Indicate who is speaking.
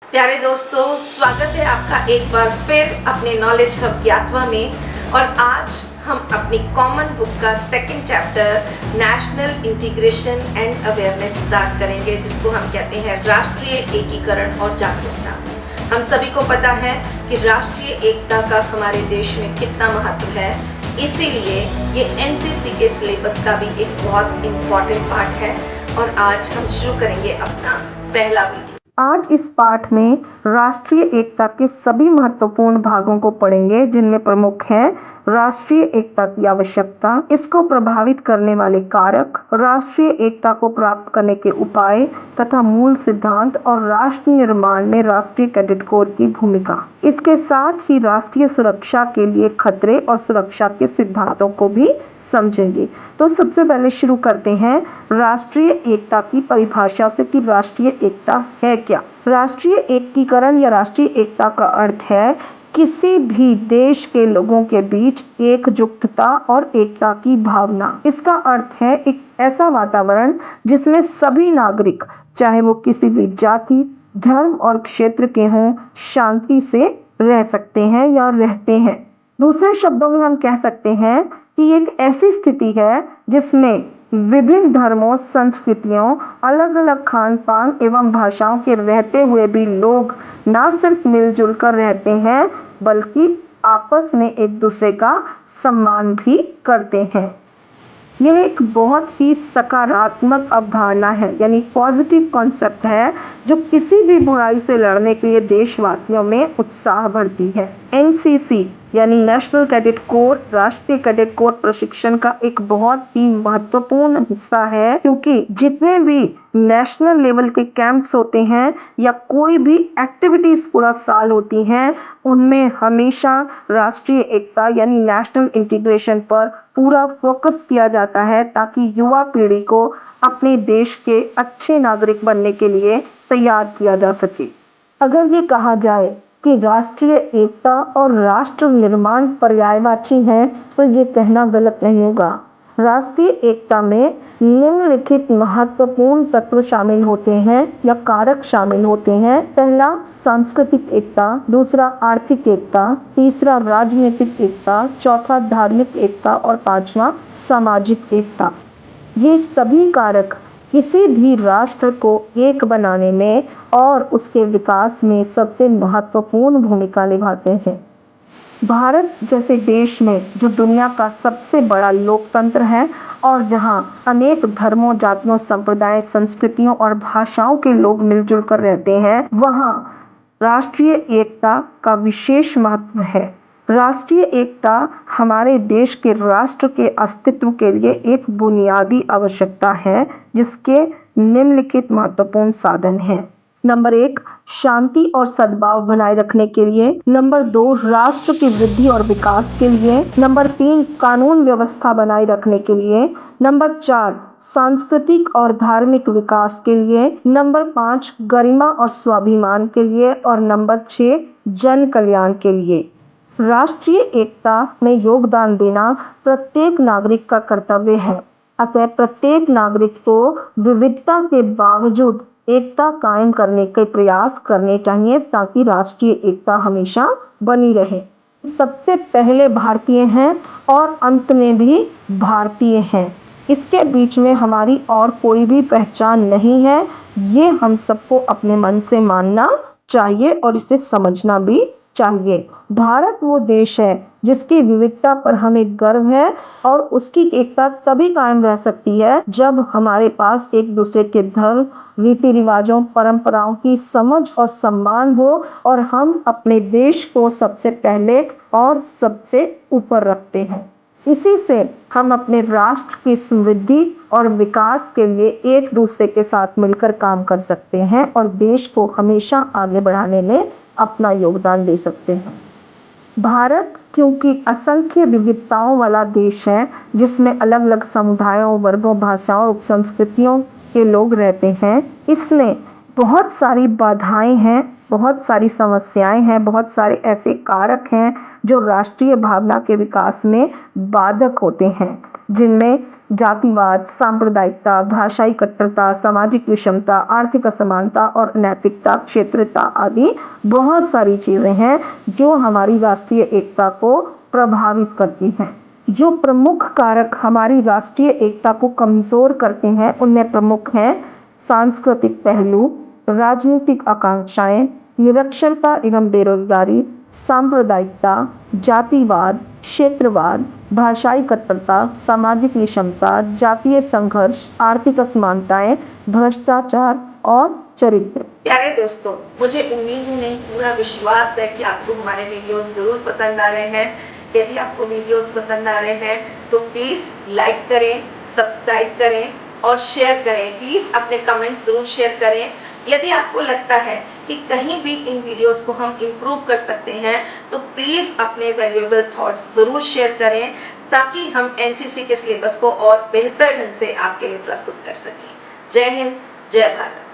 Speaker 1: प्यारे दोस्तों, स्वागत है आपका एक बार फिर अपने नॉलेज हब ज्ञातवा में। और आज हम अपनी कॉमन बुक का second chapter national integration and awareness start करेंगे, जिसको हम कहते हैं राष्ट्रीय एकीकरण और जागरूकता। हम सभी को पता है कि राष्ट्रीय एकता का हमारे देश में कितना महत्व है, इसीलिए ये एनसीसी के सिलेबस का भी एक बहुत इम्पॉर्टेंट पार्ट है। और आज हम शुरू करेंगे अपना पहला वीडियो।
Speaker 2: आज इस पाठ में राष्ट्रीय एकता के सभी महत्वपूर्ण भागों को पढ़ेंगे, जिनमें प्रमुख है राष्ट्रीय एकता की आवश्यकता, इसको प्रभावित करने वाले कारक, राष्ट्रीय एकता को प्राप्त करने के उपाय तथा मूल सिद्धांत और राष्ट्र निर्माण में राष्ट्रीय कैडेट कोर की भूमिका। इसके साथ ही राष्ट्रीय सुरक्षा के लिए खतरे और सुरक्षा के सिद्धांतों को भी समझेंगे। तो सबसे पहले शुरू करते हैं राष्ट्रीय एकता की परिभाषा से कि राष्ट्रीय एकता है क्या। राष्ट्रीय एकीकरण या राष्ट्रीय एकता का अर्थ है किसी भी देश के लोगों के बीच एकजुटता और एकता की भावना। इसका अर्थ है एक ऐसा वातावरण जिसमें सभी नागरिक, चाहे वो किसी भी जाति, धर्म और क्षेत्र के हों, शांति से रह सकते हैं या रहते हैं। दूसरे शब्दों में हम कह सकते हैं कि एक ऐसी स्थिति है जिसमें विभिन्न धर्मों, संस्कृतियों, अलग अलग खान पान एवं भाषाओं के रहते हुए भी लोग न सिर्फ मिलजुल कर रहते हैं, बल्कि आपस में एक दूसरे का सम्मान भी करते हैं। यह एक बहुत ही सकारात्मक अवधारणा है, यानी पॉजिटिव कॉन्सेप्ट है, जो किसी भी बुराई से लड़ने के लिए देशवासियों में उत्साह भरती है। एनसीसी यानी नेशनल कैडेट कोर, राष्ट्रीय कैडेट कोर प्रशिक्षण का एक बहुत ही महत्वपूर्ण हिस्सा है, क्योंकि जितने भी नेशनल लेवल के कैंप्स होते हैं या कोई भी एक्टिविटीज पूरा साल होती हैं, उनमें हमेशा राष्ट्रीय एकता यानी नेशनल इंटीग्रेशन पर पूरा फोकस किया जाता है, ताकि युवा पीढ़ी को अपने देश के अच्छे नागरिक बनने के लिए तैयार किया जा सके। अगर ये कहा जाए कि राष्ट्रीय एकता और राष्ट्र निर्माण पर्यायवाची हैं, तो ये कहना गलत नहीं होगा। राष्ट्रीय एकता में निम्नलिखित महत्वपूर्ण तत्व शामिल होते हैं या कारक शामिल होते हैं। पहला, सांस्कृतिक एकता, दूसरा आर्थिक एकता, तीसरा राजनीतिक एकता, चौथा धार्मिक एकता और पांचवा सामाजिक एकता। ये सभी कारक किसी भी राष्ट्र को एक बनाने में और उसके विकास में सबसे महत्वपूर्ण भूमिका निभाते हैं। भारत जैसे देश में, जो दुनिया का सबसे बड़ा लोकतंत्र है और जहां अनेक धर्मों, जातियों, संप्रदाय, संस्कृतियों और भाषाओं के लोग मिलजुल कर रहते हैं, वहां राष्ट्रीय एकता का विशेष महत्व है। राष्ट्रीय एकता हमारे देश के राष्ट्र के अस्तित्व के लिए एक बुनियादी आवश्यकता है, जिसके निम्नलिखित महत्वपूर्ण साधन हैं। नंबर 1, शांति और सद्भाव बनाए रखने के लिए। नंबर 2, राष्ट्र की वृद्धि और विकास के लिए। नंबर 3, कानून व्यवस्था बनाए रखने के लिए। नंबर 4, सांस्कृतिक और धार्मिक विकास के लिए। नंबर 5, गरिमा और स्वाभिमान के लिए। और नंबर 6, जन कल्याण के लिए। राष्ट्रीय एकता में योगदान देना प्रत्येक नागरिक का कर्तव्य है। अतः प्रत्येक नागरिक को विविधता के बावजूद एकता कायम करने के प्रयास करने चाहिए, ताकि राष्ट्रीय एकता हमेशा बनी रहे। सबसे पहले भारतीय हैं और अंत में भी भारतीय हैं। इसके बीच में हमारी और कोई भी पहचान नहीं है। ये हम सबको अपने मन से मानना चाहिए और इसे समझना भी चाहिए। भारत वो देश है जिसकी विविधता पर हमें गर्व है, और उसकी एकता तभी कायम रह सकती है जब हमारे पास एक दूसरे के धर्म, रीति रिवाजों, परंपराओं की समझ और सम्मान हो, और हम अपने देश को सबसे पहले और सबसे ऊपर रखते हैं। इसी से हम अपने राष्ट्र की समृद्धि और विकास के लिए एक दूसरे के साथ मिलकर काम कर सकते हैं और देश को हमेशा आगे बढ़ाने में अपना योगदान दे सकते हैं। भारत क्योंकि असंख्य विविधताओं वाला देश है, जिसमें अलग अलग समुदायों, वर्गों, भाषाओं, संस्कृतियों के लोग रहते हैं, इसमें बहुत सारी बाधाएं हैं, बहुत सारी समस्याएं हैं, बहुत सारे ऐसे कारक हैं जो राष्ट्रीय भावना के विकास में बाधक होते हैं, जिनमें जातिवाद, सांप्रदायिकता, भाषाई कट्टरता, सामाजिक विषमता, आर्थिक असमानता और नैतिकता, क्षेत्रता आदि बहुत सारी चीजें हैं जो हमारी राष्ट्रीय एकता को प्रभावित करती हैं। जो प्रमुख कारक हमारी राष्ट्रीय एकता को कमजोर करते हैं उनमें प्रमुख हैं सांस्कृतिक पहलू, राजनीतिक आकांक्षाएं, निरक्षरता एवं बेरोजगारी, सांप्रदायिकता, जातिवाद, क्षेत्रवाद, भाषाई कट्टरता, सामाजिक विषमता, जातीय संघर्ष, आर्थिक असमानताएं, भ्रष्टाचार और चरित्र।
Speaker 1: प्यारे दोस्तों, मुझे उम्मीद ही नहीं पूरा विश्वास है कि आपको हमारे वीडियोस जरूर पसंद आ रहे हैं। यदि आपको वीडियोस पसंद आ रहे हैं तो प्लीज लाइक करें, सब्सक्राइब करें और शेयर करें। प्लीज अपने कमेंट्स जरूर शेयर करें। यदि आपको लगता है कि कहीं भी इन वीडियोस को हम इम्प्रूव कर सकते हैं तो प्लीज अपने वैल्यूएबल थॉट्स जरूर शेयर करें ताकि हम एनसीसी के सिलेबस को और बेहतर ढंग से आपके लिए प्रस्तुत कर सकें। जय हिंद, जय भारत।